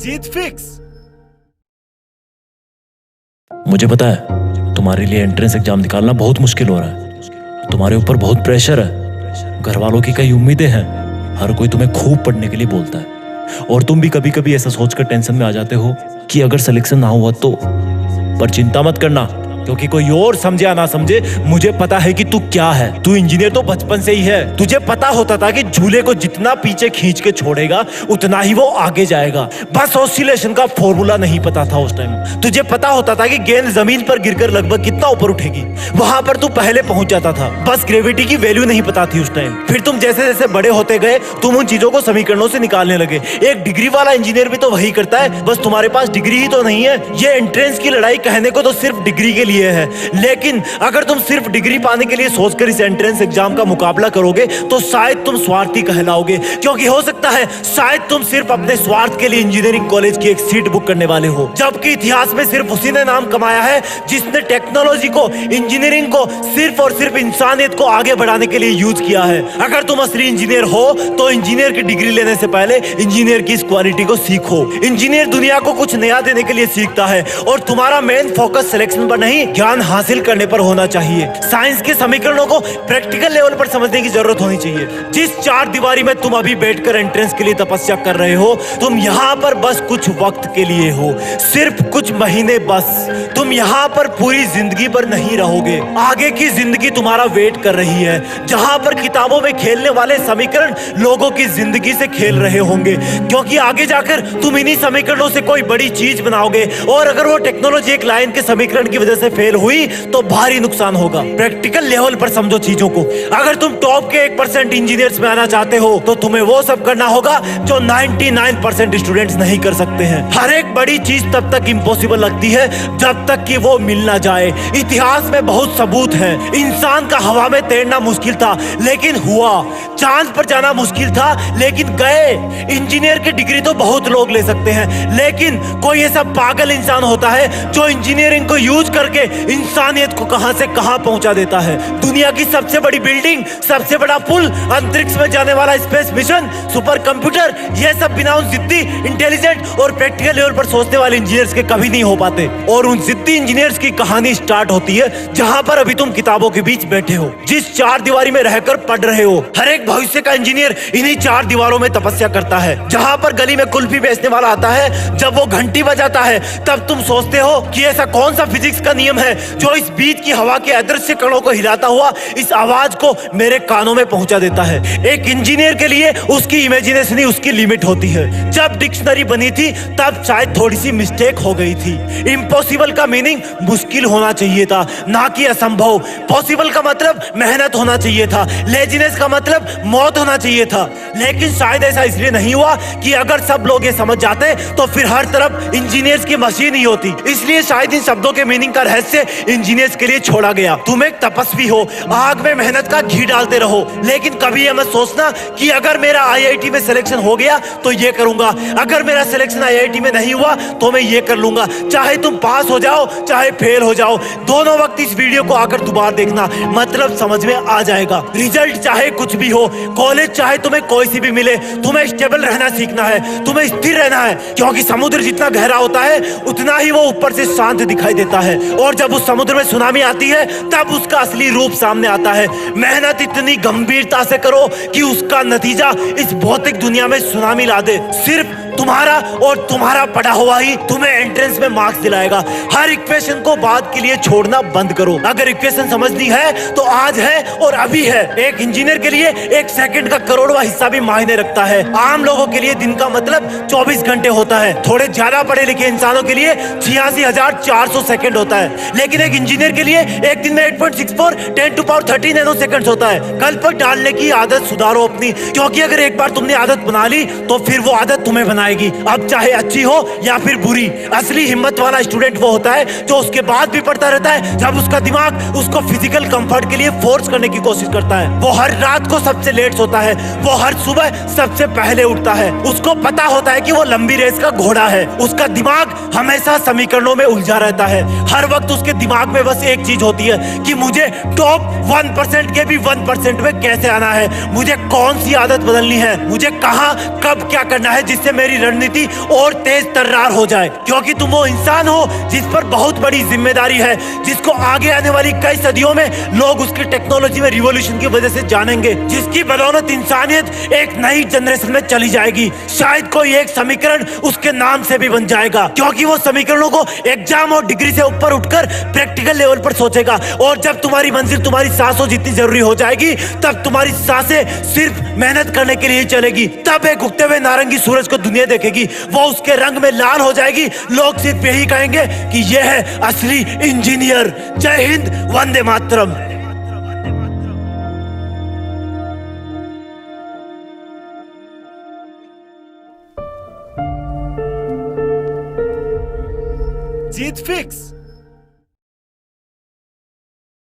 जीत fix. मुझे पता है तुम्हारे लिए एंट्रेंस एग्जाम निकालना बहुत मुश्किल हो रहा है। तुम्हारे ऊपर बहुत प्रेशर है, घर वालों की कई उम्मीदें हैं, हर कोई तुम्हें खूब पढ़ने के लिए बोलता है और तुम भी कभी कभी ऐसा सोचकर टेंशन में आ जाते हो कि अगर सिलेक्शन ना हुआ तो। पर चिंता मत करना, क्योंकि कोई और समझे या ना समझे, मुझे पता है कि तू क्या है। तू इंजीनियर तो बचपन से ही है। तुझे पता होता था कि झूले को जितना पीछे खींच के छोड़ेगा उतना ही वो आगे जाएगा। बस ऑसिलेशन का फॉर्मूला नहीं पता था उस टाइम। तुझे पता होता था कि गेंद जमीन पर गिरकर लगभग कितना ऊपर उठेगी, वहां पर तू पहले पहुंच जाता था। बस ग्रेविटी की वैल्यू नहीं पता थी उस टाइम। फिर तुम जैसे जैसे बड़े होते गए तुम उन चीजों को समीकरणों से निकालने लगे। एक डिग्री वाला इंजीनियर भी तो वही करता है, बस तुम्हारे पास डिग्री ही तो नहीं है। ये एंट्रेंस की लड़ाई कहने को तो सिर्फ डिग्री के लिए है, लेकिन अगर तुम सिर्फ डिग्री पाने के लिए सोचकर इस एंट्रेंस एग्जाम का मुकाबला करोगे तो शायद तुम स्वार्थी कहलाओगे। क्योंकि हो सकता है शायद तुम सिर्फ अपने स्वार्थ के लिए इंजीनियरिंग कॉलेज की एक सीट बुक करने वाले हो, जबकि इतिहास में सिर्फ उसी ने नाम कमाया है जिसने टेक्नोलॉजी को, इंजीनियरिंग को सिर्फ और सिर्फ इंसानियत को आगे बढ़ाने के लिए यूज किया है। अगर तुम असली इंजीनियर हो तो इंजीनियर की डिग्री लेने से पहले इंजीनियर की इस क्वालिटी को सीखो। इंजीनियर दुनिया को कुछ नया देने के लिए सीखता है और तुम्हारा मेन फोकस सिलेक्शन पर नहीं, ज्ञान हासिल करने पर होना चाहिए। साइंस के समीकरणों को प्रैक्टिकल लेवल पर समझने की जरूरत होनी चाहिए। जिस चार दीवारी में तुम अभी बैठकर एंट्रेंस के लिए तपस्या कर रहे हो, तुम यहाँ पर बस कुछ वक्त के लिए हो, सिर्फ कुछ महीने बस। तुम यहाँ पर पूरी जिंदगी पर नहीं रहोगे। आगे की जिंदगी तुम्हारा वेट कर रही है, जहाँ पर किताबों में खेलने वाले समीकरण लोगों की जिंदगी से खेल रहे होंगे, क्योंकि आगे जाकर तुम इन्हीं समीकरणों से कोई बड़ी चीज बनाओगे और अगर वो टेक्नोलॉजी एक लाइन के समीकरण की वजह से फेल हुई तो भारी नुकसान होगा। प्रैक्टिकल लेवल पर समझो चीजों को। अगर तुम टॉप के 1% इंजीनियर्स में आना चाहते हो तो तुम्हें वो सब करना होगा जो 99% स्टूडेंट्स नहीं कर सकते हैं। हर एक बड़ी चीज तब तक इम्पॉसिबल लगती है जब तक कि वो मिल ना जाए। इतिहास में बहुत सबूत है, इंसान का हवा में तैरना मुश्किल था लेकिन हुआ, चांद पर जाना मुश्किल था लेकिन गए। इंजीनियर की डिग्री तो बहुत लोग ले सकते हैं, लेकिन कोई ऐसा पागल इंसान होता है जो इंजीनियरिंग को यूज करके इंसानियत को कहां से कहां पहुंचा देता है। दुनिया की सबसे बड़ी बिल्डिंग, सबसे बड़ा पुल, अंतरिक्ष में जाने वाला स्पेस मिशन, सुपर कंप्यूटर, ये सब बिना उन जिद्दी, इंटेलिजेंट और प्रैक्टिकल लेवल पर सोचने वाले इंजीनियर्स के कभी नहीं हो पाते। और उन जिद्दी इंजीनियर्स की कहानी स्टार्ट होती है जहां पर अभी तुम किताबों के बीच बैठे हो, जिस चार दीवारी में रहकर पढ़ रहे हो। हर एक भविष्य का इंजीनियर इन्हीं चार दीवारों में तपस्या करता है। जहां पर गली में कुल्फी बेचने वाला आता है, जब वो घंटी बजाता है तब तुम सोचते हो कि ऐसा कौन सा फिजिक्स का नियम है जो इस बीच की हवा के अदृश्य कणों को हिलाता हुआ इस आवाज को मेरे कानों में पहुंचा देता है। एक इंजीनियर के लिए उसकी इमेजिनेशन ही उसकी लिमिट होती है। जब डिक्शनरी बनी थी तब शायद थोड़ी सी मिस्टेक हो गई थी। इम्पॉसिबल का मीनिंग मुश्किल होना चाहिए था, ना कि असंभव। पॉसिबल का मतलब मेहनत होना चाहिए था, लेजीनेस का मतलब मौत होना चाहिए था। लेकिन शायद ऐसा इसलिए नहीं हुआ कि अगर सब लोग ये समझ जाते तो फिर हर तरफ इंजीनियर्स की मशीन ही होती। इसलिए शायद इन शब्दों के मीनिंग का रहस्य इंजीनियर्स के लिए छोड़ा गया। तुम एक तपस्वी हो, आग में मेहनत का घी डालते रहो, लेकिन कभी ये मत सोचना कि अगर मेरा आईआईटी में सिलेक्शन हो गया तो ये करूंगा, अगर मेरा सिलेक्शन आईआईटी में नहीं हुआ तो मैं ये कर लूंगा। चाहे तुम पास हो जाओ चाहे फेल हो जाओ, दोनों वक्त इस वीडियो को आकर दोबारा देखना, मतलब समझ में आ जाएगा। रिजल्ट चाहे कुछ भी हो, कॉलेज चाहे तुम्हें कोई सी भी मिले, तुम्हें स्टेबल रहना सीखना है, तुम्हें स्थिर रहना है, क्योंकि समुद्र जितना गहरा होता है उतना ही वो ऊपर से शांत दिखाई देता है। और जब उस समुद्र में सुनामी आती है तब उसका असली रूप सामने आता है। मेहनत इतनी गंभीरता से करो कि उसका नतीजा इस भौतिक दुनिया में सुनामी ला दे। सिर्फ तुम्हारा और तुम्हारा पढ़ा हुआ ही तुम्हें एंट्रेंस में मार्क्स दिलाएगा। हर इक्वेशन को बाद के लिए छोड़ना बंद करो। अगर इक्वेशन समझनी है तो आज है और अभी है। एक इंजीनियर के लिए एक सेकंड का करोड़वां हिस्सा भी मायने रखता है। आम लोगों के लिए दिन का मतलब 24 घंटे होता है। थोड़े ज्यादा पढ़े लिखे इंसानों के लिए 86,400 सेकंड होता है, लेकिन एक इंजीनियर के लिए एक दिन में 8.64 10⁻³ नैनो सेकंड होता है। कल पर डालने की आदत सुधारो अपनी, क्योंकि अगर एक बार तुमने आदत बना ली तो फिर वो आदत तुम्हें बनाएगी, अब चाहे अच्छी हो या फिर बुरी। असली हिम्मत वाला स्टूडेंट वो होता है जो उसके बाद भी पढ़ता रहता है जब उसका दिमाग उसको फिजिकल कंफर्ट के लिए फोर्स करने की कोशिश करता है। वो हर रात को सबसे लेट सोता है, वो हर सुबह सबसे पहले उठता है। उसको पता होता है कि वो लंबी रेस का घोड़ा है। उसका दिमाग हमेशा समीकरणों में उलझा रहता है। हर वक्त उसके दिमाग में बस एक चीज होती है कि मुझे टॉप 1% के भी 1% में कैसे आना है, मुझे कौन सी आदत बदलनी है, मुझे कहां कब क्या करना है जिससे मेरी मेरी रणनीति और तेज तर्रार हो जाए, क्योंकि तुम वो इंसान हो जिस पर बहुत बड़ी जिम्मेदारी है, जिसको आगे आने वाली कई सदियों में लोग उसकी टेक्नोलॉजी में रिवॉल्यूशन की वजह से जानेंगे, जिसकी बदौलत इंसानियत एक नई जनरेशन में चली जाएगी। शायद कोई एक समीकरण उसके नाम से भी बन जाएगा, क्योंकि वो समीकरणों को एग्जाम और डिग्री से ऊपर उठकर प्रैक्टिकल लेवल पर सोचेगा। और जब तुम्हारी मंजिल तुम्हारी सांसों जितनी जरूरी हो जाएगी, तब तुम्हारी सांसें सिर्फ मेहनत करने के लिए ही चलेगी। तब एक उगते हुए नारंगी सूरज को दुनिया देखेगी, वो उसके रंग में लाल हो जाएगी। लोग सिर्फ यही कहेंगे कि यह है असली इंजीनियर। जय हिंद, वंदे मातरम। जीत फिक्स।